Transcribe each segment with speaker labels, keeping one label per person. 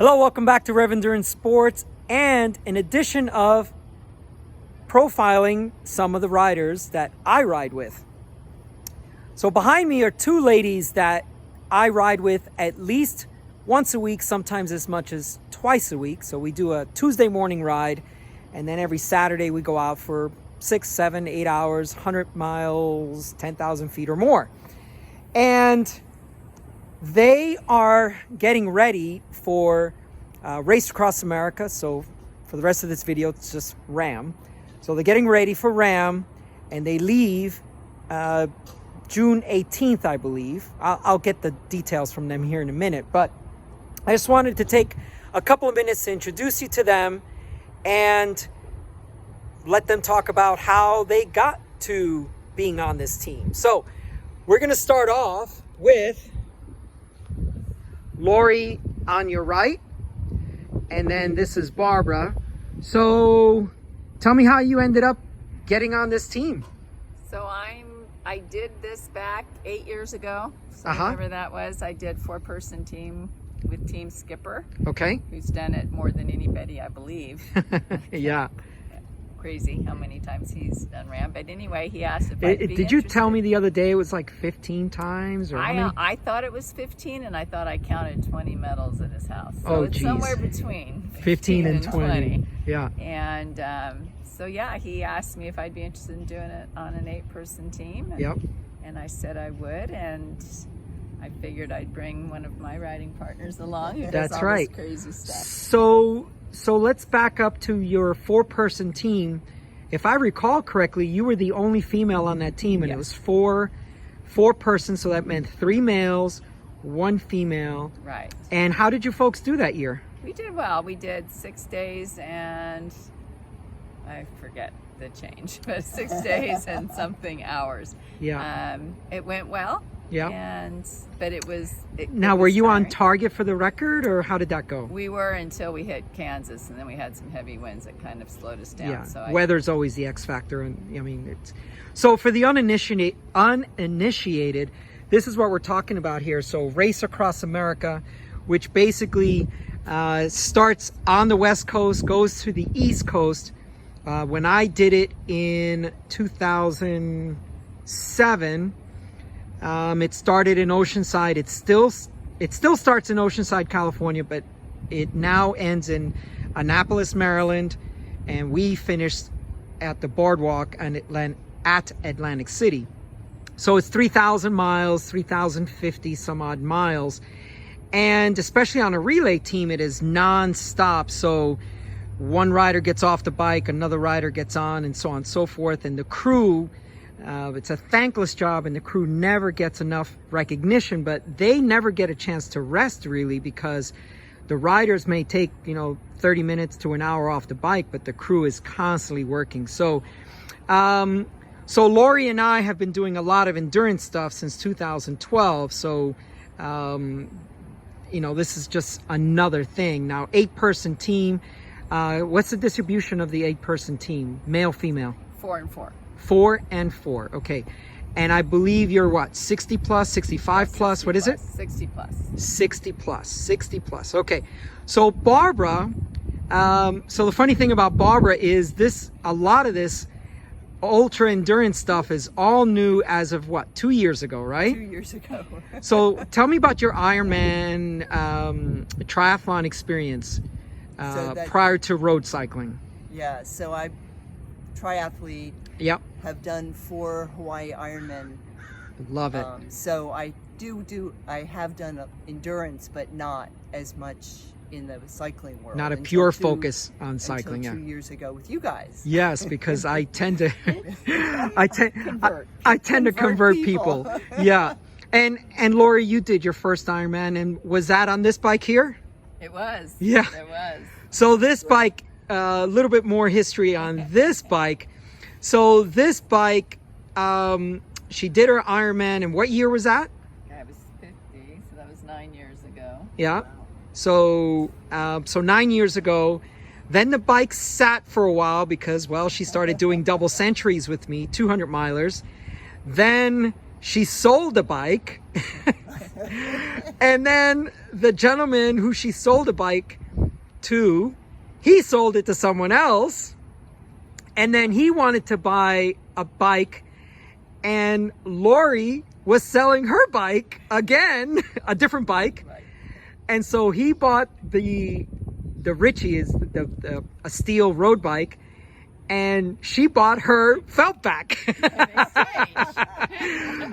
Speaker 1: Hello, welcome back to REV Endurance Sports, and an edition of profiling some of the riders that I ride with. So behind me are two ladies that I ride with at least once a week, sometimes as much as twice a week. So we do a Tuesday morning ride, and then every Saturday we go out for 6, 7, 8 hours, 100 miles, 10,000 feet or more. And they are getting ready for Race Across America. So for the rest of this video, it's just RAM. So they're getting ready for RAM, and they leave June 18th, I believe. I'll get the details from them here in a minute, but I just wanted to take a couple of minutes to introduce you to them and let them talk about how they got to being on this team. So we're going to start off with Lori on your right, and then this is Barbara. So tell me how you ended up getting on this team.
Speaker 2: So I did this back 8 years ago. So whatever that was, I did 4-person team with Team Skipper.
Speaker 1: Okay.
Speaker 2: Who's done it more than anybody, I believe.
Speaker 1: Yeah.
Speaker 2: Crazy how many times he's done RAM. But anyway, he asked if I'd be
Speaker 1: Did you tell me the other day it was like 15 times? Or
Speaker 2: I thought it was 15, and I thought I counted 20 medals at his house. So
Speaker 1: oh,
Speaker 2: it's
Speaker 1: geez.
Speaker 2: Somewhere between
Speaker 1: 15 and 20. Yeah.
Speaker 2: And so yeah, he asked me if I'd be interested in doing it on an 8-person team. And,
Speaker 1: yep.
Speaker 2: And I said I would, and I figured I'd bring one of my riding partners along who does all this crazy stuff.
Speaker 1: So let's back up to your 4-person team. If I recall correctly, you were the only female on that team, and
Speaker 2: yes.
Speaker 1: It was four persons, so that meant 3 males, 1 female.
Speaker 2: Right.
Speaker 1: And how did you folks do that year?
Speaker 2: We did well. We did 6 days and I forget the change, but 6 days and something hours.
Speaker 1: Yeah.
Speaker 2: It went well.
Speaker 1: Yeah.
Speaker 2: But it was.
Speaker 1: Now, were you on target for the record, or how did that go?
Speaker 2: We were until we hit Kansas, and then we had some heavy winds that kind of slowed us down.
Speaker 1: Yeah.
Speaker 2: So
Speaker 1: Weather's always the X factor, and I mean, it's so for the uninitiated, this is what we're talking about here. So, Race Across America, which basically starts on the West Coast, goes to the East Coast. When I did it in 2007. It started in Oceanside. It still starts in Oceanside, California, but it now ends in Annapolis, Maryland, and we finished at the boardwalk at Atlantic City. So it's 3,000 miles, 3,050 some odd miles, and especially on a relay team, it is non-stop. So one rider gets off the bike, another rider gets on, and so on and so forth, and the crew. It's a thankless job, and the crew never gets enough recognition, but they never get a chance to rest, really, because the riders may take 30 minutes to an hour off the bike, but the crew is constantly working. So Lori and I have been doing a lot of endurance stuff since 2012. So this is just another thing. Now, 8-person team. What's the distribution of the 8-person team? Male, female?
Speaker 2: 4 and 4.
Speaker 1: 4 and 4. Okay. And I believe you're what? 60 plus, 65 plus?
Speaker 2: 60
Speaker 1: what is
Speaker 2: plus,
Speaker 1: it?
Speaker 2: 60 plus.
Speaker 1: 60 plus. 60 plus. Okay. So Barbara, so the funny thing about Barbara is a lot of this ultra endurance stuff is all new as of what? 2 years ago, right?
Speaker 2: 2 years ago.
Speaker 1: So tell me about your Ironman triathlon experience prior to road cycling.
Speaker 3: Yeah. So I triathlete.
Speaker 1: Yep.
Speaker 3: Have done 4 Hawaii Ironman.
Speaker 1: Love it.
Speaker 3: So I have done endurance, but not as much in the cycling world.
Speaker 1: Not a pure focus on cycling.
Speaker 3: Until 2 years ago with you guys.
Speaker 1: Yes, because I tend to, I tend to convert people. Yeah. And Lori, you did your first Ironman, and was that on this bike here?
Speaker 2: It was.
Speaker 1: Yeah.
Speaker 2: It was.
Speaker 1: So this bike, a little bit more history on this bike. So this bike, she did her Ironman, and what year was that?
Speaker 2: I was 50, so that was 9 years ago.
Speaker 1: Yeah. Wow. So 9 years ago. Then the bike sat for a while because, well, she started doing double centuries with me, 200 milers. Then she sold a bike. And then the gentleman who she sold a bike to, he sold it to someone else. And then he wanted to buy a bike, and Lori was selling her bike again, a different bike.
Speaker 3: Right.
Speaker 1: And so he bought the Ritchie, is a steel road bike, and she bought her felt back.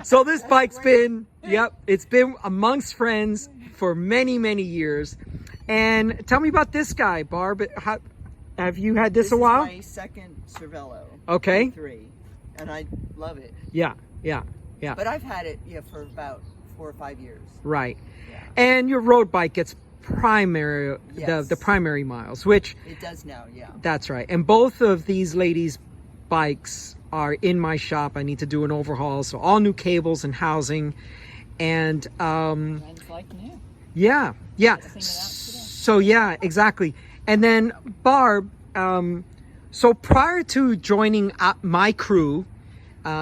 Speaker 1: So this bike's been, it's been amongst friends for many, many years. And tell me about this guy, Barb. Have you had this a while?
Speaker 3: This is my second Cervelo.
Speaker 1: Okay.
Speaker 3: 3, and I love it.
Speaker 1: Yeah.
Speaker 3: But I've had it for about 4 or 5 years.
Speaker 1: Right.
Speaker 3: Yeah.
Speaker 1: And your road bike gets primary,
Speaker 3: Yes.
Speaker 1: the primary miles, which
Speaker 3: It does now, yeah.
Speaker 1: that's right. And both of these ladies' bikes are in my shop. I need to do an overhaul, so all new cables and housing, and
Speaker 2: Mine's like new.
Speaker 1: yeah.
Speaker 2: Clean it out today.
Speaker 1: So yeah, exactly. And then Barb, so prior to joining my crew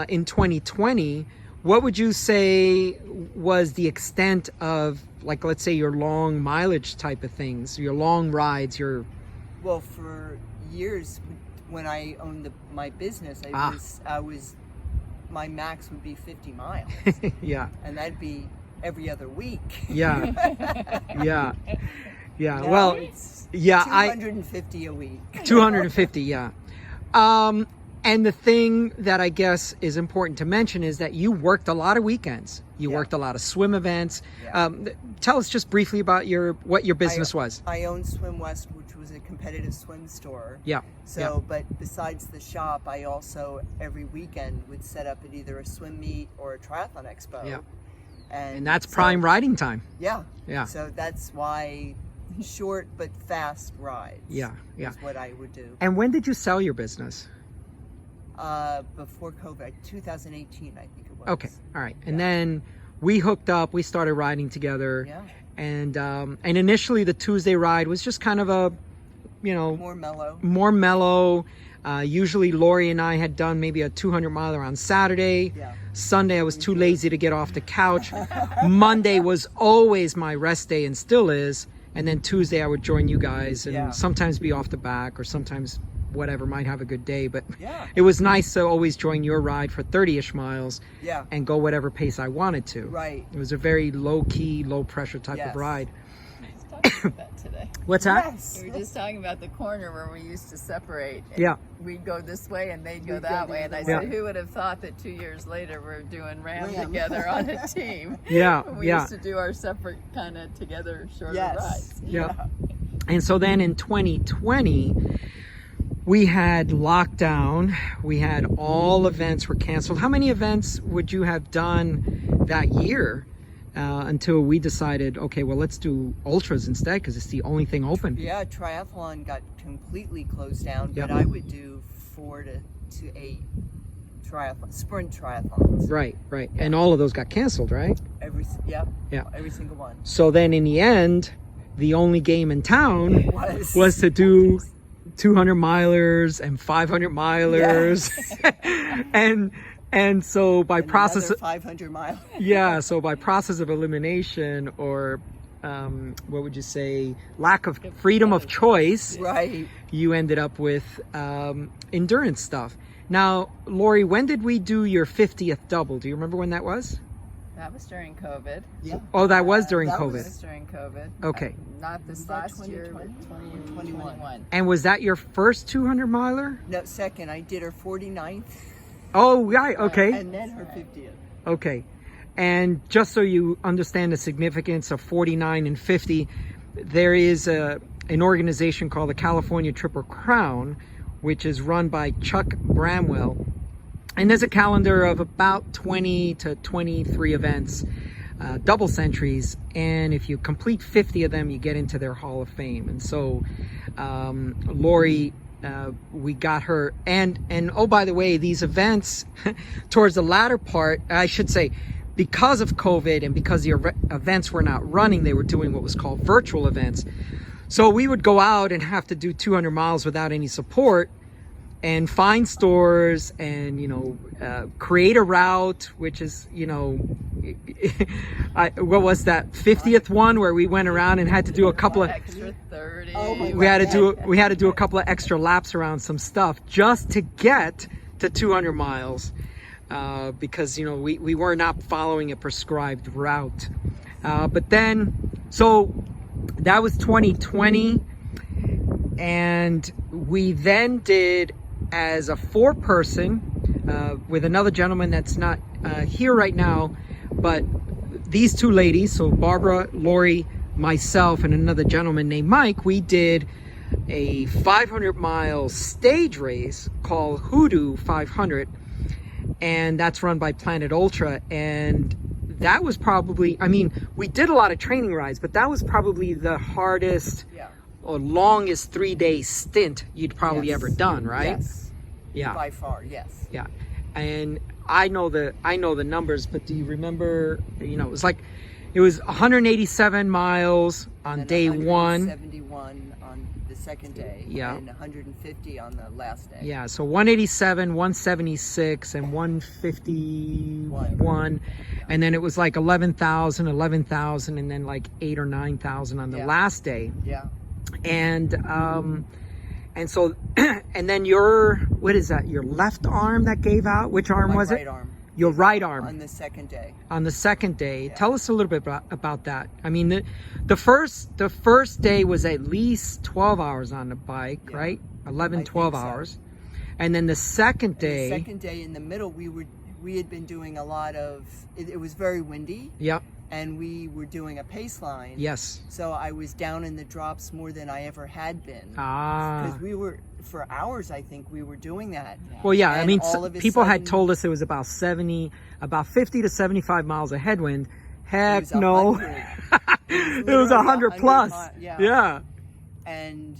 Speaker 1: in 2020, what would you say was the extent of, like, let's say, your long mileage type of things, your long rides, your...
Speaker 3: Well, for years when I owned my business, I was my max would be 50 miles.
Speaker 1: Yeah.
Speaker 3: And that'd be every other week.
Speaker 1: Yeah. Yeah. Yeah.
Speaker 3: Now
Speaker 1: Well,
Speaker 3: it's
Speaker 1: yeah,
Speaker 3: 250 a week.
Speaker 1: 250, yeah. And the thing that I guess is important to mention is that you worked a lot of weekends. You worked a lot of swim events.
Speaker 3: Yeah.
Speaker 1: Tell us just briefly about what your business was.
Speaker 3: I owned Swim West, which was a competitive swim store.
Speaker 1: Yeah.
Speaker 3: So, but besides the shop, I also every weekend would set up at either a swim meet or a triathlon expo.
Speaker 1: Yeah.
Speaker 3: And
Speaker 1: And that's
Speaker 3: so-
Speaker 1: prime riding time.
Speaker 3: Yeah.
Speaker 1: Yeah.
Speaker 3: So that's why short but fast rides.
Speaker 1: Yeah, yeah.
Speaker 3: Is what I would do.
Speaker 1: And when did you sell your business?
Speaker 3: Before COVID, 2018, I think it was.
Speaker 1: Okay, all right. And then we hooked up. We started riding together.
Speaker 3: Yeah.
Speaker 1: And initially the Tuesday ride was just kind of a,
Speaker 3: More mellow.
Speaker 1: more mellow. Usually Lori and I had done maybe a 200 miler on Saturday.
Speaker 3: Yeah.
Speaker 1: Sunday I was too lazy to get off the couch. Monday was always my rest day and still is. And then Tuesday I would join you guys and sometimes be off the back, or sometimes whatever, might have a good day. But it was nice to always join your ride for 30-ish miles and go whatever pace I wanted to.
Speaker 3: Right.
Speaker 1: It was a very low-key, low-pressure type of ride.
Speaker 2: Talking about that today.
Speaker 1: What's that?
Speaker 3: Yes.
Speaker 2: We were just talking about the corner where we used to separate. And
Speaker 1: Yeah.
Speaker 2: We'd go this way and they'd go
Speaker 3: We'd
Speaker 2: that
Speaker 3: go
Speaker 2: way.
Speaker 3: the
Speaker 2: And I
Speaker 3: other
Speaker 2: said,
Speaker 1: way.
Speaker 2: who would have thought that 2 years later we're doing RAM
Speaker 3: Ram.
Speaker 2: together on a team?
Speaker 1: Yeah,
Speaker 2: We
Speaker 1: yeah.
Speaker 2: used to do our separate kind of together shorter
Speaker 3: Yes.
Speaker 2: rides.
Speaker 1: Yeah. And so then in 2020, we had lockdown. We had all events were canceled. How many events would you have done that year until we decided, okay, well, let's do ultras instead because it's the only thing open?
Speaker 3: Yeah, triathlon got completely closed down,
Speaker 1: Yep.
Speaker 3: but I would do 4 to 8 sprint triathlons.
Speaker 1: Right, right. And all of those got canceled, right?
Speaker 3: Every single one.
Speaker 1: So then in the end, the only game in town
Speaker 3: Was.
Speaker 1: was to do 200 milers and 500 milers. and so by
Speaker 3: And
Speaker 1: process
Speaker 3: another 500 miles.
Speaker 1: so by process of elimination, or what would you say, lack of freedom of choice,
Speaker 3: Right.
Speaker 1: you ended up with endurance stuff. Now, Lori, when did we do your 50th double? Do you remember when that was?
Speaker 2: That was during COVID.
Speaker 3: Yeah.
Speaker 1: Oh, that was during
Speaker 3: That
Speaker 1: COVID.
Speaker 2: That was during COVID.
Speaker 1: Okay.
Speaker 2: Not this
Speaker 3: Was that
Speaker 2: last year, but
Speaker 3: 2020?
Speaker 2: 2021.
Speaker 1: And was that your first 200 miler?
Speaker 3: No, second. I did her 49th
Speaker 1: Oh, right. Okay.
Speaker 3: and then her 50th.
Speaker 1: Okay. And just so you understand the significance of 49 and 50, there is an organization called the California Triple Crown, which is run by Chuck Bramwell. And there's a calendar of about 20 to 23 events, double centuries. And if you complete 50 of them, you get into their Hall of Fame. And so Lori, we got her. And oh, by the way, these events towards the latter part, I should say, because of COVID and because the events were not running, they were doing what was called virtual events. So we would go out and have to do 200 miles without any support. and find stores and, create a route, which is, what was that 50th one where we went around and had to do a couple of
Speaker 2: extra 30.
Speaker 1: we had to do a couple of extra laps around some stuff just to get to 200 miles because we were not following a prescribed route. But then, so that was 2020, and we then did as a 4-person with another gentleman that's not here right now, but these 2 ladies, so Barbara, Lori, myself, and another gentleman named Mike, we did a 500-mile stage race called Hoodoo 500, and that's run by Planet Ultra. And that was probably, we did a lot of training rides, but that was probably the hardest or longest 3-day stint you'd probably ever done, right?
Speaker 3: Yes.
Speaker 1: Yeah.
Speaker 3: By far, yes.
Speaker 1: Yeah. And I know the numbers, but do you remember, it was 187 miles on day 1.
Speaker 3: 171 on the second day.
Speaker 1: Yeah.
Speaker 3: And 150 on the last day.
Speaker 1: Yeah, so 187, 176, and 151. And then it was like 11,000, and then like 8,000 or 9,000 on the last day.
Speaker 3: Yeah.
Speaker 1: And so, and then what is that? Your left arm that gave out? Which arm was
Speaker 3: right
Speaker 1: it?
Speaker 3: Arm.
Speaker 1: Your right arm.
Speaker 3: On the second day.
Speaker 1: On the second day. Tell us a little bit about that. The first day was at least 12 hours on the bike, right? 11, 12 hours. So. And then the second day.
Speaker 3: The second day in the middle, we had been doing a lot of, it was very windy.
Speaker 1: Yep.
Speaker 3: And we were doing a pace line.
Speaker 1: Yes.
Speaker 3: So I was down in the drops more than I ever had been.
Speaker 1: Because
Speaker 3: we were, for hours, I think we were doing that.
Speaker 1: Well, yeah,
Speaker 3: and
Speaker 1: people had told us it was about 50 to 75 miles of headwind. Heck no. It was 100 plus. Yeah.
Speaker 3: And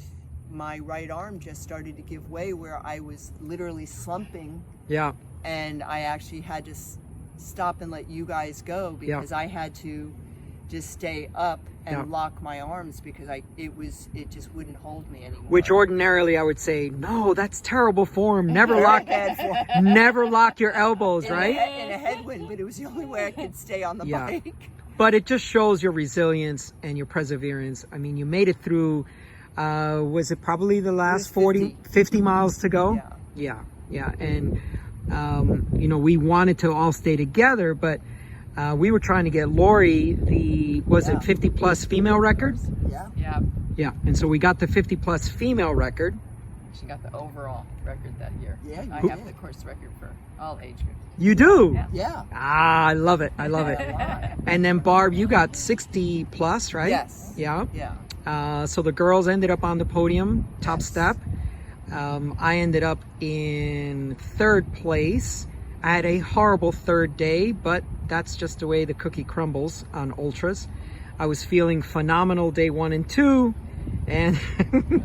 Speaker 3: my right arm just started to give way where I was literally slumping.
Speaker 1: Yeah.
Speaker 3: And I actually had to stop and let you guys go because I had to just stay up and lock my arms because it just wouldn't hold me anymore.
Speaker 1: Which ordinarily I would say, no, that's terrible form. Never lock your elbows, right?
Speaker 3: In a headwind, but it was the only way I could stay on the bike.
Speaker 1: But it just shows your resilience and your perseverance. You made it through, was it probably the last 50 miles to go? Yeah. And we wanted to all stay together, but we were trying to get Lori the 50 plus female record? Yeah. And so we got the 50 plus female record.
Speaker 2: She got the overall record that year.
Speaker 3: Yeah,
Speaker 2: I have the course record for all age groups.
Speaker 1: You do?
Speaker 3: Yeah.
Speaker 1: I love it. And then Barb, you got 60 plus, right?
Speaker 3: Yes.
Speaker 1: Yeah.
Speaker 3: Yeah.
Speaker 1: So the girls ended up on the podium, top step. I ended up in 3rd place. I had a horrible 3rd day, but that's just the way the cookie crumbles on ultras. I was feeling phenomenal day 1 and 2, and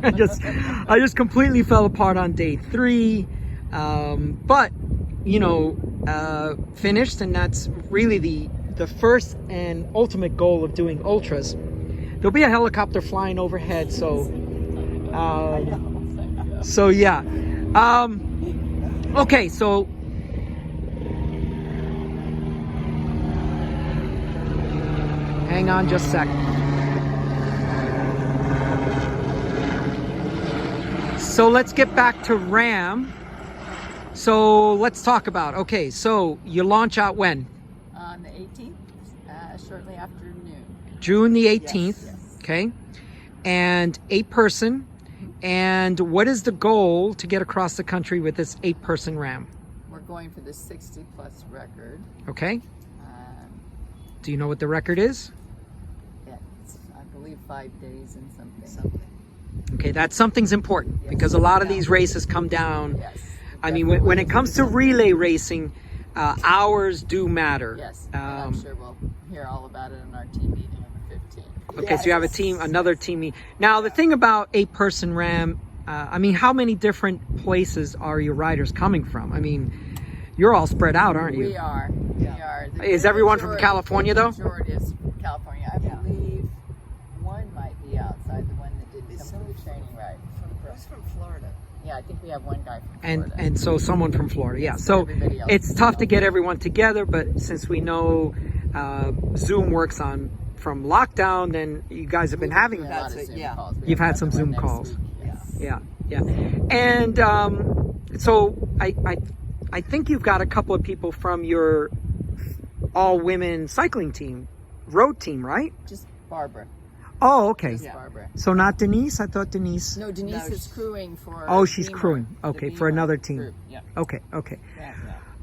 Speaker 1: I just completely fell apart on day 3. But finished, and that's really the first and ultimate goal of doing ultras. There'll be a helicopter flying overhead, so yeah. Okay, so hang on just a second. So let's get back to RAM. So let's talk about, okay, so you launch out when?
Speaker 2: On the 18th, shortly after noon.
Speaker 1: June the 18th,
Speaker 3: yes.
Speaker 1: Okay. And 8-person. And what is the goal to get across the country with this 8-person RAM?
Speaker 2: We're going for the 60 plus record.
Speaker 1: Okay. Do you know what the record is?
Speaker 2: It's, I believe, 5 days and something.
Speaker 1: Okay, something's important because a lot of these races come down.
Speaker 2: Yes.
Speaker 1: When it comes to relay racing, hours do matter.
Speaker 2: Yes, and I'm sure we'll hear all about it in our team meeting on the 15th.
Speaker 1: Okay, so you have another team meeting. Now, the thing about 8-person RAM, how many different places are your riders coming from? You're all spread out, aren't you?
Speaker 2: We are.
Speaker 1: Is everyone from California, though?
Speaker 2: The majority is from California. I believe one might be outside, the one that didn't come to the training ride.
Speaker 3: Who's from Florida?
Speaker 2: Yeah, I think we have one guy from Florida.
Speaker 1: And so someone from Florida, yeah. So
Speaker 2: everybody else
Speaker 1: it's
Speaker 2: is
Speaker 1: tough to
Speaker 2: from
Speaker 1: get everyone together, but since we know Zoom works from lockdown, then you guys have been having
Speaker 2: a lot of
Speaker 3: That's it,
Speaker 2: Zoom
Speaker 3: yeah.
Speaker 2: calls. We
Speaker 1: You've
Speaker 2: have
Speaker 1: had some
Speaker 2: another one
Speaker 1: Zoom
Speaker 2: next
Speaker 1: calls.
Speaker 2: week, yes.
Speaker 1: Yeah, and so I think you've got a couple of people from your all-women cycling team, road team, right?
Speaker 2: Just Barbara.
Speaker 1: Oh, okay.
Speaker 2: Just Barbara.
Speaker 1: So not Denise? I thought Denise.
Speaker 2: No, Denise
Speaker 3: No,
Speaker 2: is crewing for.
Speaker 1: Oh, she's
Speaker 2: Beamer,
Speaker 1: crewing.
Speaker 2: the
Speaker 1: Okay, for
Speaker 2: Beamer
Speaker 1: another team.
Speaker 2: group. Yeah.
Speaker 1: Okay.
Speaker 2: Yeah.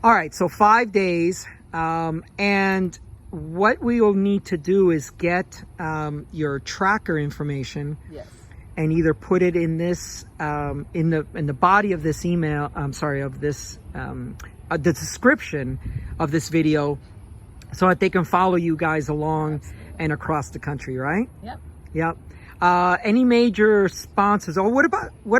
Speaker 1: All right, so 5 days, and what we will need to do is get your tracker information
Speaker 2: Yes.
Speaker 1: and either put it in this in the body of this email. I'm sorry, of this the description of this video, so that they can follow you guys along.
Speaker 2: Absolutely.
Speaker 1: And across the country, right?
Speaker 2: Yep.
Speaker 1: Any major sponsors? Or what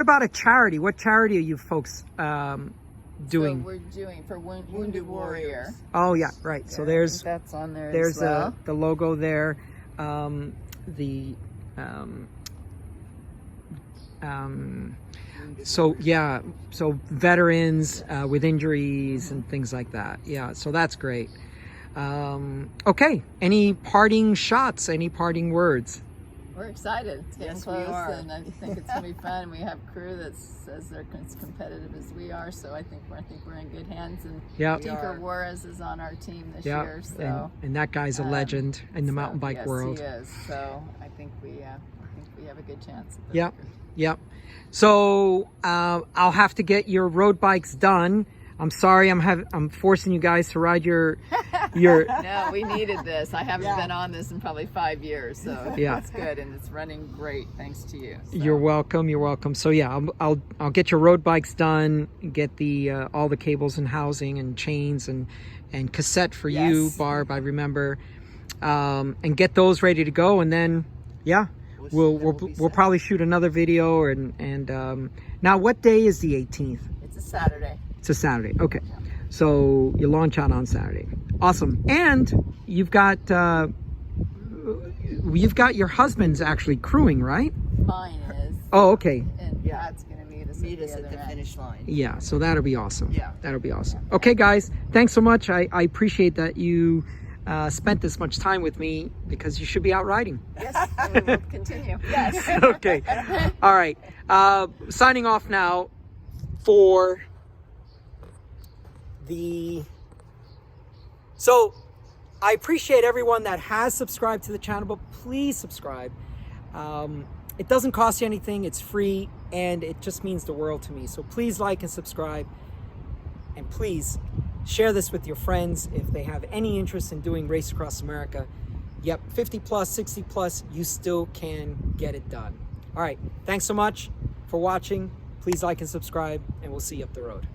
Speaker 1: about a charity? What charity are you folks doing?
Speaker 2: So we're doing for Wounded Warrior.
Speaker 1: Oh yeah, right. So there's
Speaker 2: that's on there.
Speaker 1: there's
Speaker 2: as well.
Speaker 1: the logo there. So yeah, so veterans with injuries and things like that. Yeah, so that's great. Okay, any parting shots? Any parting words?
Speaker 2: We're excited. It's getting
Speaker 3: Yes, we
Speaker 2: close,
Speaker 3: are.
Speaker 2: and I think it's gonna be fun. We have crew that says they're as competitive as we are, so I think we're in good hands. And
Speaker 1: Yeah.
Speaker 2: Tinker Juarez is on our team this
Speaker 1: Yeah,
Speaker 2: year, so
Speaker 1: and that guy's a legend in the mountain bike
Speaker 2: yes,
Speaker 1: world.
Speaker 2: he is. So I think we have a good chance. At
Speaker 1: Yep, yep. So I'll have to get your road bikes done. I'm sorry, I'm forcing you guys to ride your.
Speaker 2: No, we needed this. I haven't been on this in probably 5 years, so
Speaker 1: Yeah.
Speaker 2: it's good and it's running great thanks to you. So.
Speaker 1: You're welcome. You're welcome. So yeah, I'll get your road bikes done. Get the all the cables and housing and chains and cassette for you,
Speaker 3: Yes.
Speaker 1: Barb. I remember, and get those ready to go. And then yeah, we'll probably shoot another video. And now, what day is the 18th?
Speaker 2: It's a Saturday.
Speaker 1: It's a Saturday. Okay, so you launch out on Saturday. Awesome. And you've got your husband's actually crewing, right?
Speaker 2: Mine is.
Speaker 1: Oh, okay.
Speaker 2: And Pat's gonna meet us
Speaker 3: Meet
Speaker 2: at
Speaker 3: us
Speaker 2: the
Speaker 3: at
Speaker 2: other
Speaker 3: the
Speaker 2: end.
Speaker 3: finish line.
Speaker 1: Yeah, so that'll be awesome.
Speaker 3: Yeah.
Speaker 1: That'll be awesome. Okay, guys, thanks so much. I appreciate that you spent this much time with me, because you should be out riding.
Speaker 2: Yes, and we will continue. Yes.
Speaker 1: Okay. All right. Signing off now for the... So, I appreciate everyone that has subscribed to the channel, but please subscribe. It doesn't cost you anything. It's free, and it just means the world to me. So please like and subscribe, and please share this with your friends if they have any interest in doing Race Across America. Yep, 50 plus, 60 plus, you still can get it done. All right, thanks so much for watching. Please like and subscribe, and we'll see you up the road.